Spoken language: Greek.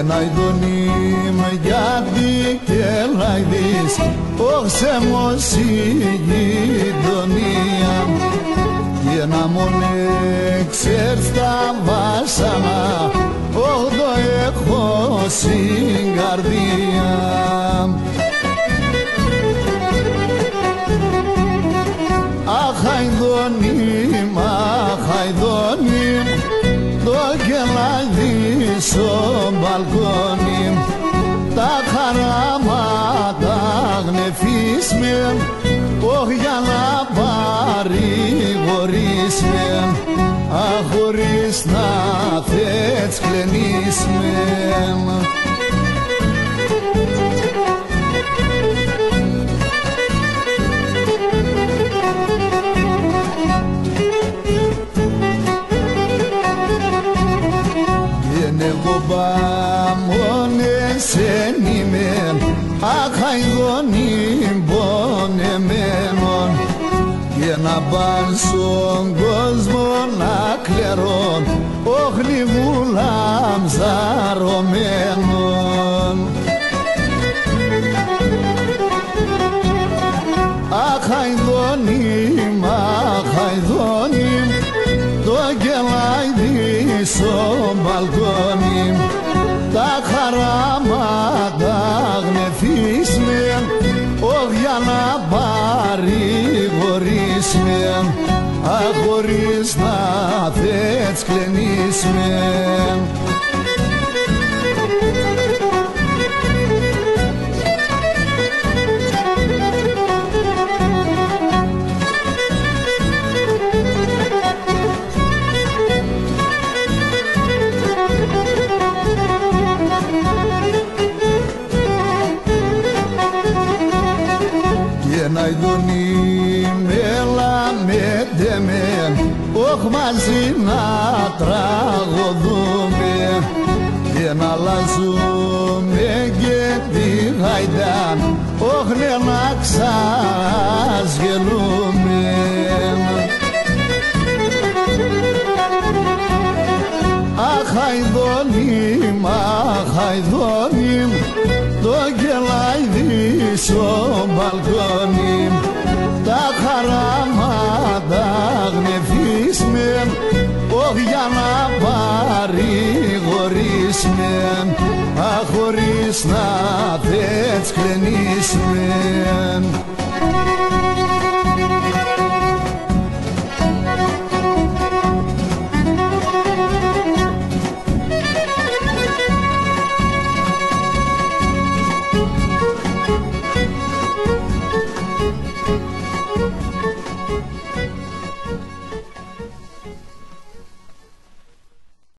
να ειδονείμ γιατί και λαϊδείς όχσε μος η γειτονία και να μόνε ξέρεις τα βάσανα όγδο έχω στην καρδία. Αχαϊδονίμ, αχαϊδονίμ το κελάδι στο μπαλκόνι τα χαράματα γνεφίσμεν όχι για να παρηγορίσμεν χωρίς να θες κλενίσμεν. Εγώ παμόνες ενήμεν αχαϊδονίμ πονεμένον και να παν στον κόσμο να κλερών όχνη βούλαμ ζαρωμένον. Αχαϊδονίμ, αχαϊδονίμ το κελάιδι στο μπαλκόνι τα χαράματα γνεφίσμεν όχι για να παρηγορίσμεν χωρίς να θες κλενίσμεν. Να ειδονείμ έλα με δεμέν όχ μαζί να τραγωδούμε και να αλλάζουμε και τη γαϊδάν όχ ναι να ξασγελούμε. Αχαϊδονίμ, αχαϊδονίμ το κελάιδι στο μπαλκόνι τα χαράματα γνεφίσμεν όχι για να παρηγορίσμεν χωρίς να θες κλενίσμεν.